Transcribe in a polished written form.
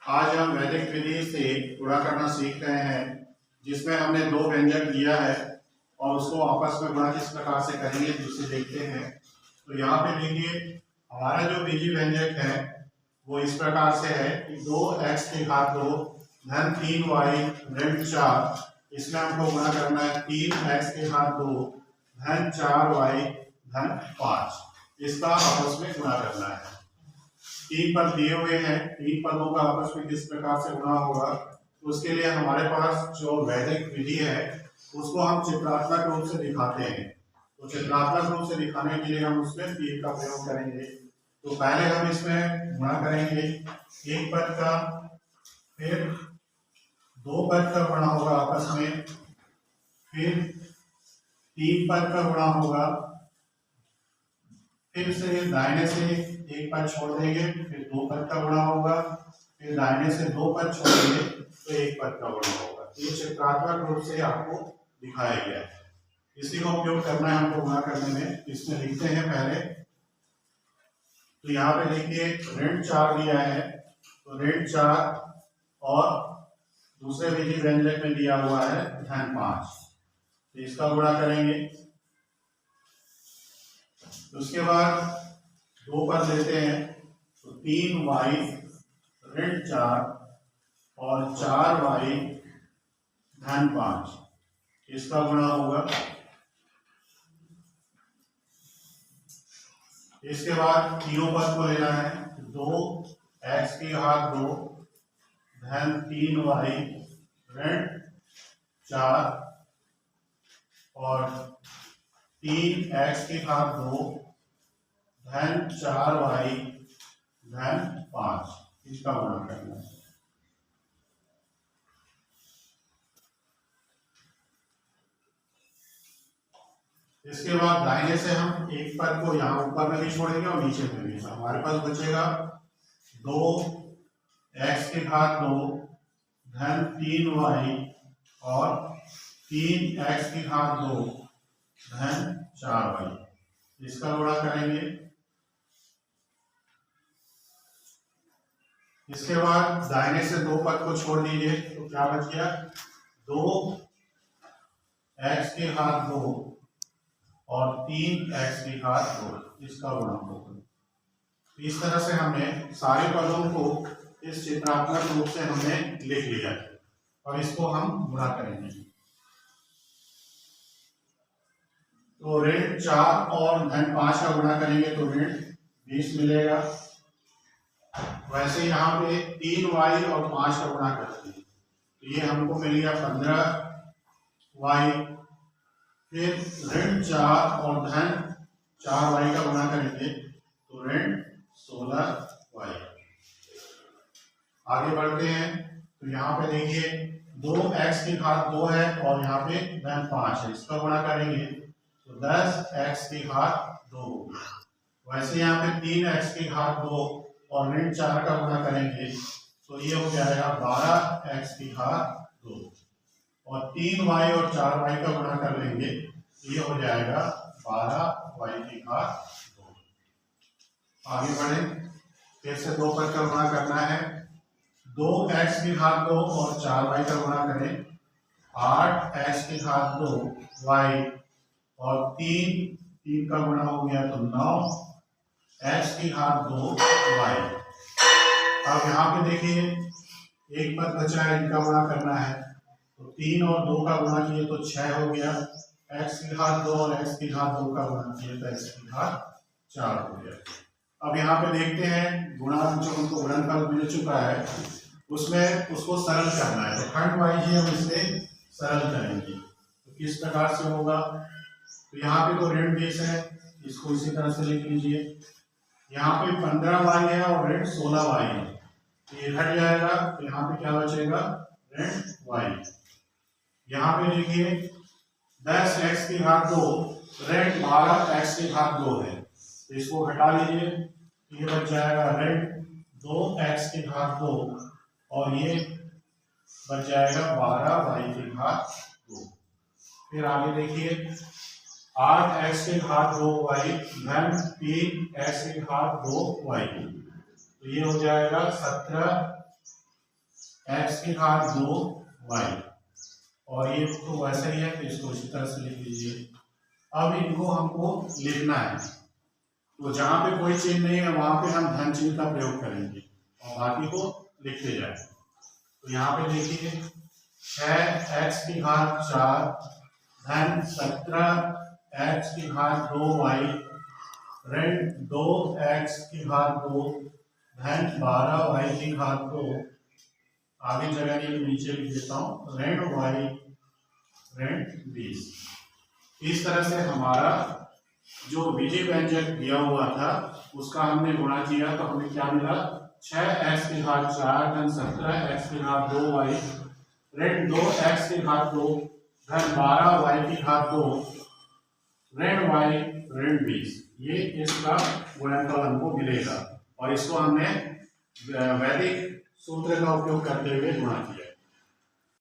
आज हम वैदिक विधि से गुणा करना सीख रहे हैं, जिसमें हमने दो व्यंजक दिया है और उसको आपस में गुणा किस प्रकार से करेंगे उसे देखते हैं। तो यहाँ पे देखिए, हमारा जो बीजी व्यंजक है वो इस प्रकार से है कि 2x की घात 2 धन 3y ऋण 4। इसमें हमको गुणा करना है 3x की घात 2 धन 4y धन 5। इसका आपस में गुणा करना है। तीन पद दिए हुए हैं, तीन पदों का आपस में किस प्रकार से गुणा होगा, तो उसके लिए हमारे पास जो वैदिक विधि है उसको हम चित्रात्मक रूप से दिखाते हैं। तो चित्रात्मक रूप से दिखाने के लिए हम उसमें तीर का प्रयोग करेंगे। तो पहले हम इसमें गुणा करेंगे एक पद का, फिर दो पद का गुणा होगा आपस में, फिर तीन पद का गुणा होगा, फिर से दाहिने से एक पद छोड़ देंगे, फिर दो पद का गुणा होगा, फिर दाहिने से दो पद छोड़ेंगे तो एक पद का गुणा होगा। ये चित्रात्मक रूप से आपको दिखाया गया है, इसी का उपयोग करना है हमको गुणा करने में। इसमें लिखते हैं पहले, तो यहाँ पे देखिए ऋण 4 दिया है, तो ऋण 4 और दूसरे विधि व्यंजक में दिया हुआ है धन 5, तो इसका गुणा करेंगे। उसके बाद दो पद लेते हैं, तो 3y ऋण 4 और 4y धन 5, इसका गुणा होगा। इसके बाद तीनों पद को लेना है, 2x की घात 2 धन 3y ऋण 4 और 3x की घात 2 धन 4y धन 5, इसका गुणा करना है। इसके बाद दाहिने से हम एक पद को यहाँ ऊपर में भी छोड़ेंगे और नीचे में भी। हमारे पास बचेगा 2x की घात 2 धन 3y और 3x की घात 2 धन 4y, इसका गुणा करेंगे। इसके बाद दाहिने से दो पद को छोड़ दीजिए, तो क्या बच गया, 2x की घात 2 और 3x की घात 2, इसका गुणा होगा। इस तरह से हमने सारे पदों को इस चित्रात्मक रूप से हमने लिख लिया है और इसको हम गुणा करेंगे। तो ऋण 4 और धन 5 का गुणा करेंगे तो ऋण 20 मिलेगा। वैसे यहाँ पे 3y और 5 का गुणा करते हैं, तो ये हमको मिल गया 15y। फिर ऋण 4 और धन 4y का गुणा करेंगे तो ऋण 16y। आगे बढ़ते हैं, तो यहाँ पे देखिए 2x की घात 2 है और यहाँ पे धन 5 है, इसका गुणा करेंगे तो 10x की घात 2। वैसे यहाँ पे 3x की घात 2 और ऋण 4 का गुणा करेंगे तो ये हो जाएगा 12x की घात 2 और 3y और 4y का गुणा कर लेंगे तो ये हो जाएगा 12y की घात 2। आगे बढ़े, फिर से दो पद का गुणा करना है, 2x की घात 2 और 4y का गुणा करें, 8x की घात 2y और 3 का गुणा हो गया तो 9x की घात 2y। अब यहाँ पे देखिए एक पद बचा है, इनका गुणा करना है, तो 3 और 2 का गुणा किए तो 6 हो गया, x की घात 2 और x की घात 2 का गुणा किए तो x की घात 4 हो गया। अब यहाँ पे देखते हैं गुणा जो हमको गुणनफल मिल चुका है उसमें उसको सरल करना है, तो खंड वाइज ही हम इसे सरल करेंगे। तो किस प्रकार से होगा, तो यहाँ पे तो ऋण 20 है, इसको इसी तरह से लिख लीजिए। यहाँ पे 15y है और ऋण 16y है, तो ये घट जाएगा, तो यहाँ पे क्या बचेगा, ऋण y। यहाँ पे देखिए 10x की घात 2 ऋण 12x की घात 2 है, तो इसको घटा लीजिए, ये बच जाएगा ऋण 2x की घात 2 और ये बच जाएगा 12y की घात 2। फिर आगे देखिए 8x की घात 2y धन 3x की घात 2y, तो ये हो जाएगा 17 x की घात 2 y, और ये तो वैसा ही है तो इसको इसी तरह से लिख लीजिए। अब इनको हमको लिखना है, तो जहां पे कोई चिन्ह नहीं है वहां पे हम धन चिन्ह का प्रयोग करेंगे और बाकी को लिखते जाए। तो यहाँ पे देखिए 6x की घात 4 धन 17x की घात 2y ऋण 2x की घात 2 धन 12y की घात 2, आगे जगह नहीं नीचे लिख देता हूँ, ऋण y ऋण 20। इस तरह से हमारा जो विजय व्यंजक दिया हुआ था उसका हमने गुणा किया तो हमें क्या मिला, 6x की घात 4 धन 17x की घात 2y ऋण 2x की घात 2 धन 12y की घात 2 ऋण y ऋण 20। ये इसका गुणनफल हमको मिलेगा और इसको हमने वैदिक सूत्र का उपयोग करते हुए गुणा किया।